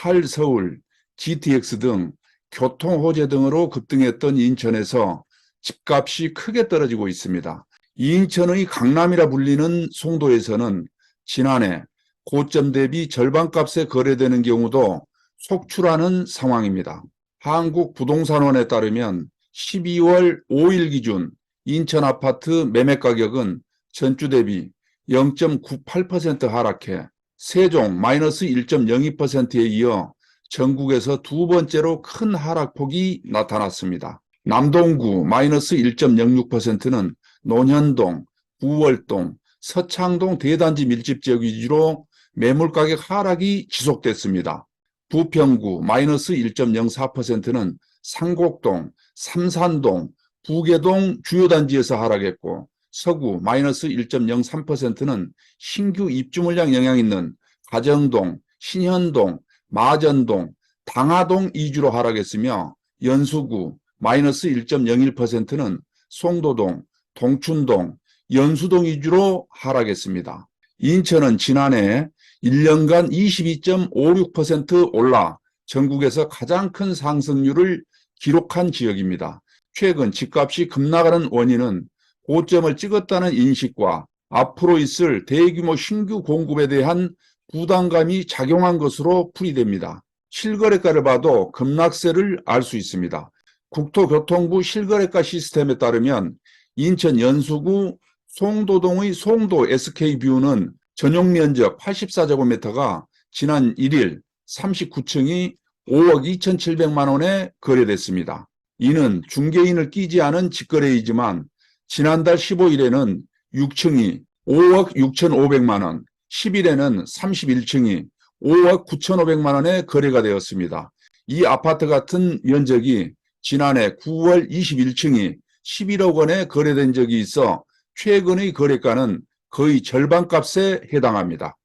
8 서울, GTX 등 교통 호재 등으로 급등했던 인천에서 집값이 크게 떨어지고 있습니다. 인천의 강남이라 불리는 송도에서는 지난해 고점 대비 절반값에 거래되는 경우도 속출하는 상황입니다. 한국부동산원에 따르면 12월 5일 기준 인천 아파트 매매 가격은 전주 대비 0.98% 하락해 세종 마이너스 1.02%에 이어 전국에서 두 번째로 큰 하락폭이 나타났습니다. 남동구 마이너스 1.06%는 논현동, 부월동, 서창동 대단지 밀집 지역 위주로 매물가격 하락이 지속됐습니다. 부평구 마이너스 1.04%는 상곡동, 삼산동, 부계동 주요 단지에서 하락했고 서구 마이너스 1.03%는 신규 입주 물량 영향 있는 가정동, 신현동, 마전동, 당하동 이주로 하락했으며 연수구 마이너스 1.01%는 송도동, 동춘동, 연수동 위주로 하락했습니다. 인천은 지난해 1년간 22.56% 올라 전국에서 가장 큰 상승률을 기록한 지역입니다. 최근 집값이 급락하는 원인은 고점을 찍었다는 인식과 앞으로 있을 대규모 신규 공급에 대한 부담감이 작용한 것으로 풀이됩니다. 실거래가를 봐도 급락세를 알 수 있습니다. 국토교통부 실거래가 시스템에 따르면 인천 연수구 송도동의 송도 SK뷰는 전용 면적 84제곱미터가 지난 1일 39층이 5억 2,700만 원에 거래됐습니다. 이는 중개인을 끼지 않은 직거래이지만 지난달 15일에는 6층이 5억 6,500만 원, 10일에는 31층이 5억 9,500만 원에 거래가 되었습니다. 이 아파트 같은 면적이 지난해 9월 21층이 11억 원에 거래된 적이 있어 최근의 거래가는 거의 절반값에 해당합니다.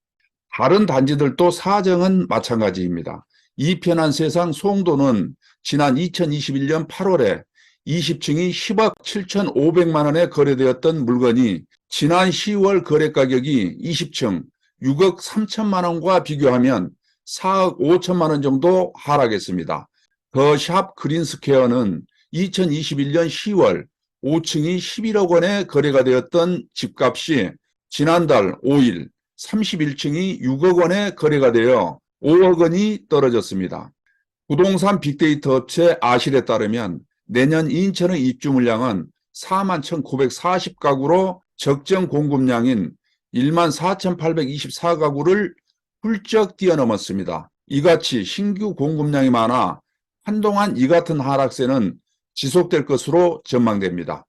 다른 단지들도 사정은 마찬가지입니다. 이 편한 세상 송도는 지난 2021년 8월에 20층이 10억 7,500만 원에 거래되었던 물건이 지난 10월 거래 가격이 20층 6억 3천만 원과 비교하면 4억 5천만 원 정도 하락했습니다. 더 샵 그린스퀘어는 2021년 10월 5층이 11억 원에 거래가 되었던 집값이 지난달 5일 31층이 6억 원에 거래가 되어 5억 원이 떨어졌습니다. 부동산 빅데이터 업체 아실에 따르면 내년 인천의 입주 물량은 41,940가구로 적정 공급량인 14,824가구를 훌쩍 뛰어넘었습니다. 이같이 신규 공급량이 많아 한동안 이 같은 하락세는 지속될 것으로 전망됩니다.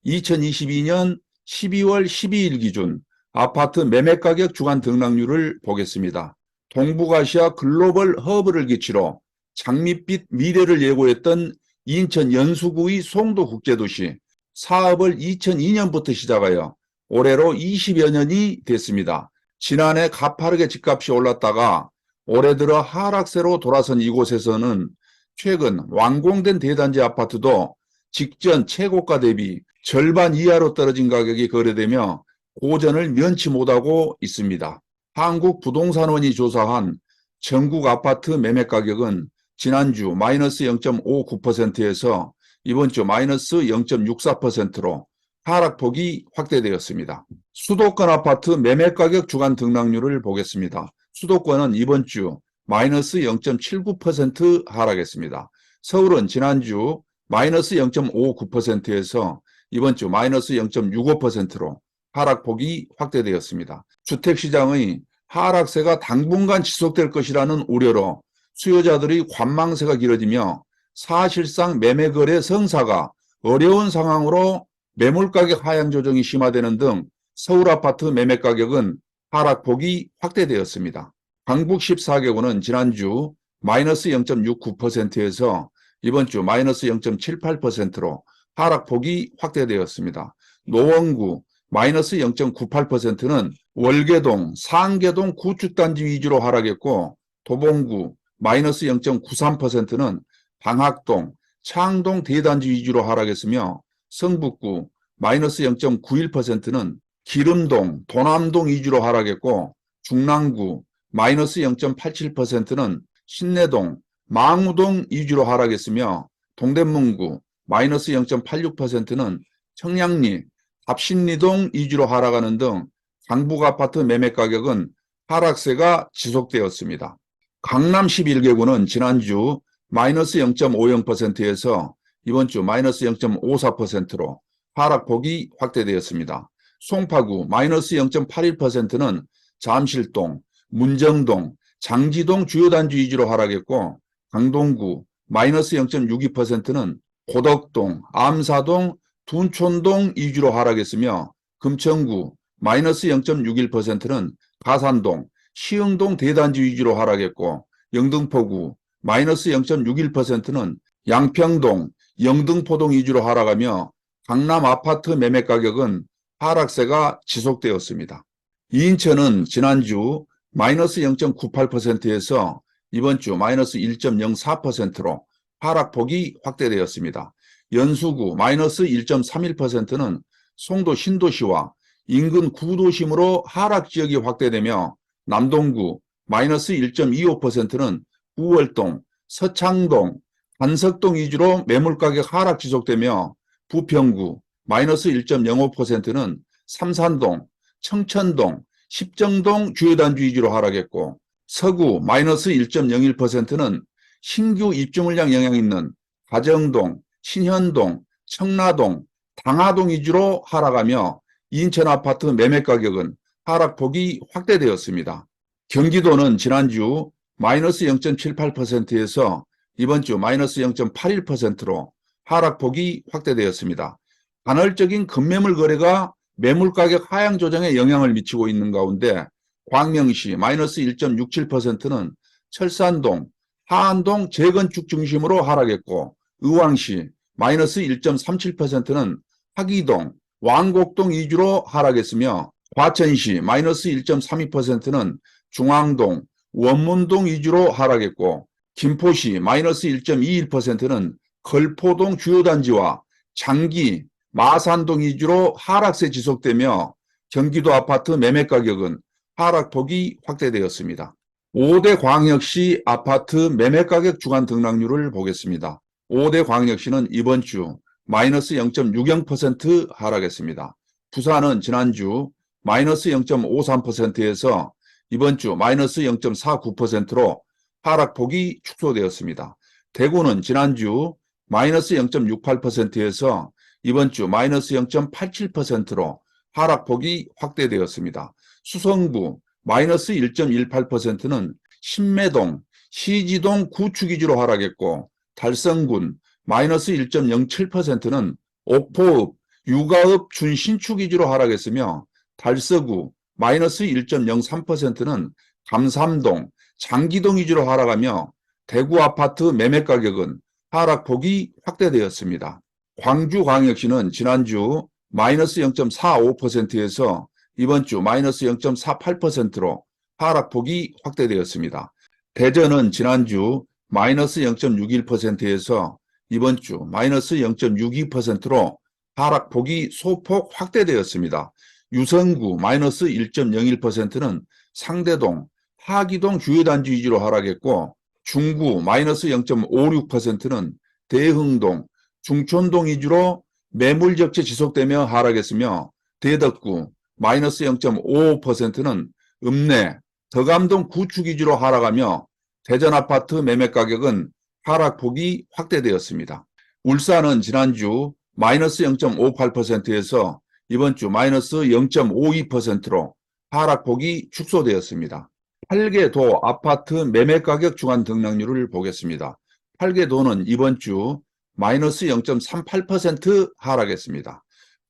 2022년 12월 12일 기준 아파트 매매가격 주간 등락률을 보겠습니다. 동북아시아 글로벌 허브를 기치로 장밋빛 미래를 예고했던 인천 연수구의 송도국제도시 사업을 2002년부터 시작하여 올해로 20여 년이 됐습니다. 지난해 가파르게 집값이 올랐다가 올해 들어 하락세로 돌아선 이곳에서는 최근 완공된 대단지 아파트도 직전 최고가 대비 절반 이하로 떨어진 가격이 거래되며 고전을 면치 못하고 있습니다. 한국부동산원이 조사한 전국 아파트 매매 가격은 지난주 마이너스 0.59%에서 이번 주 마이너스 0.64%로 하락폭이 확대되었습니다. 수도권 아파트 매매 가격 주간 등락률을 보겠습니다. 수도권은 이번 주 마이너스 0.79% 하락했습니다. 서울은 지난주 마이너스 0.59%에서 이번 주 마이너스 0.65%로 하락폭이 확대되었습니다. 주택시장의 하락세가 당분간 지속될 것이라는 우려로 수요자들의 관망세가 길어지며 사실상 매매거래 성사가 어려운 상황으로 매물가격 하향 조정이 심화되는 등 서울 아파트 매매가격은 하락폭이 확대되었습니다. 강북 14개구는 지난주 마이너스 0.69%에서 이번 주 마이너스 0.78%로 하락폭이 확대되었습니다. 노원구 마이너스 0.98%는 월계동, 상계동 구축단지 위주로 하락했고 도봉구 마이너스 0.93%는 방학동, 창동 대단지 위주로 하락했으며 성북구 마이너스 0.91%는 기름동, 도남동 위주로 하락했고 중랑구 마이너스 0.87%는 신내동, 망우동 위주로 하락했으며 동대문구 마이너스 0.86%는 청량리, 답신리동 위주로 하락하는 등 강북 아파트 매매 가격은 하락세가 지속되었습니다. 강남 11개구는 지난주 마이너스 0.50%에서 이번 주 마이너스 0.54%로 하락폭이 확대되었습니다. 송파구 마이너스 0.81%는 잠실동, 문정동, 장지동 주요 단지 위주로 하락했고 강동구 마이너스 0.62%는 고덕동, 암사동, 둔촌동 위주로 하락했으며 금천구 마이너스 0.61%는 가산동, 시흥동 대단지 위주로 하락했고 영등포구 마이너스 0.61%는 양평동, 영등포동 위주로 하락하며 강남 아파트 매매 가격은 하락세가 지속되었습니다. 인천은 지난주 마이너스 0.98%에서 이번 주 마이너스 1.04%로 하락폭이 확대되었습니다. 연수구 마이너스 1.31%는 송도 신도시와 인근 구도심으로 하락 지역이 확대되며 남동구 마이너스 1.25%는 우월동, 서창동, 반석동 위주로 매물가격 하락 지속되며 부평구 마이너스 1.05%는 삼산동, 청천동, 십정동 주요 단지 위주로 하락했고 서구 마이너스 1.01%는 신규 입주 물량 영향이 있는 가정동, 신현동, 청라동, 당하동 위주로 하락하며 인천 아파트 매매 가격은 하락폭이 확대되었습니다. 경기도는 지난주 마이너스 0.78%에서 이번 주 마이너스 0.81%로 하락폭이 확대되었습니다. 간헐적인 급매물 거래가 매물가격 하향 조정에 영향을 미치고 있는 가운데 광명시 마이너스 1.67%는 철산동, 하안동 재건축 중심으로 하락했고 의왕시 마이너스 1.37%는 하기동, 왕곡동 위주로 하락했으며 과천시 마이너스 1.32%는 중앙동, 원문동 위주로 하락했고 김포시 마이너스 1.21%는 걸포동 주요 단지와 장기, 마산동 위주로 하락세 지속되며 경기도 아파트 매매 가격은 하락폭이 확대되었습니다. 5대 광역시 아파트 매매 가격 주간 등락률을 보겠습니다. 5대 광역시는 이번 주 마이너스 0.60% 하락했습니다. 부산은 지난주 마이너스 0.53%에서 이번 주 마이너스 0.49%로 하락폭이 축소되었습니다. 대구는 지난주 마이너스 0.68%에서 이번 주 마이너스 0.87%로 하락폭이 확대되었습니다. 수성구 마이너스 1.18%는 신매동, 시지동 구축 위주로 하락했고 달성군 마이너스 1.07%는 옥포읍, 육아읍 준신축 위주로 하락했으며 달서구 마이너스 1.03%는 감삼동, 장기동 위주로 하락하며 대구 아파트 매매 가격은 하락폭이 확대되었습니다. 광주광역시는 지난주 마이너스 0.45%에서 이번 주 마이너스 0.48%로 하락폭이 확대되었습니다. 대전은 지난주 마이너스 0.61%에서 이번 주 마이너스 0.62%로 하락폭이 소폭 확대되었습니다. 유성구 마이너스 1.01%는 상대동, 하기동 주요 단지 위주로 하락했고 중구 마이너스 0.56%는 대흥동, 중촌동 위주로 매물 적체 지속되며 하락했으며 대덕구 마이너스 0.55%는 읍내, 덕암동 구축 위주로 하락하며 대전 아파트 매매 가격은 하락폭이 확대되었습니다. 울산은 지난주 마이너스 0.58%에서 이번 주 마이너스 0.52%로 하락폭이 축소되었습니다. 8개 도 아파트 매매 가격 주간 등락률을 보겠습니다. 8개 도는 이번 주 마이너스 0.38% 하락했습니다.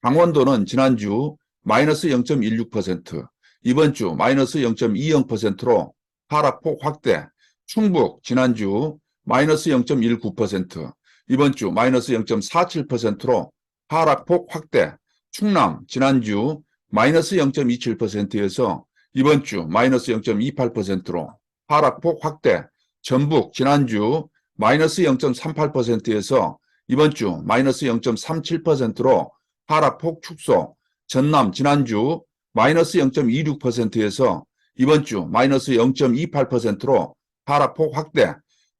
강원도는 지난주 마이너스 0.16%, 이번 주 마이너스 0.20%로 하락폭 확대. 충북 지난주 마이너스 0.19%, 이번 주 마이너스 0.47%로 하락폭 확대. 충남 지난주 마이너스 0.27%에서 이번 주 마이너스 0.28%로 하락폭 확대. 전북 지난주 마이너스 0.38%에서 이번 주 마이너스 0.37%로 하락폭 축소. 전남 지난주 마이너스 0.26%에서 이번 주 마이너스 0.28%로 하락폭 확대.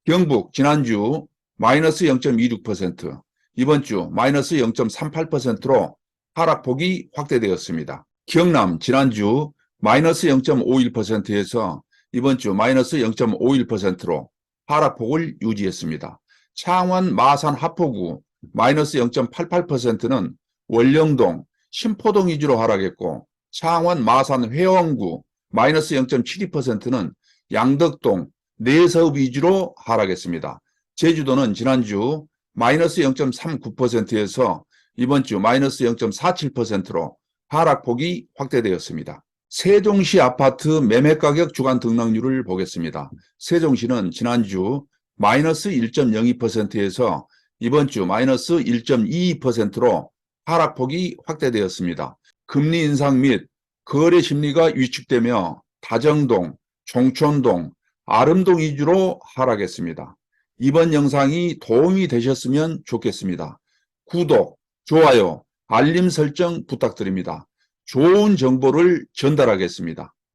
경북 지난주 마이너스 0.26%, 이번 주 마이너스 0.38%로 하락폭이 확대되었습니다. 경남 지난주 마이너스 0.51%에서 이번 주 마이너스 0.51%로 하락폭을 유지했습니다. 창원 마산 하포구 마이너스 0.88%는 원령동, 신포동 위주로 하락했고, 창원 마산 회원구 마이너스 0.72%는 양덕동, 내서읍 위주로 하락했습니다. 제주도는 지난주 마이너스 0.39%에서 이번 주 마이너스 0.47%로 하락폭이 확대되었습니다. 세종시 아파트 매매가격 주간 등락률을 보겠습니다. 세종시는 지난주 마이너스 1.02%에서 이번 주 마이너스 1.22%로 하락폭이 확대되었습니다. 금리 인상 및 거래 심리가 위축되며 다정동, 종촌동, 아름동 위주로 하락했습니다. 이번 영상이 도움이 되셨으면 좋겠습니다. 구독, 좋아요, 알림 설정 부탁드립니다. 좋은 정보를 전달하겠습니다.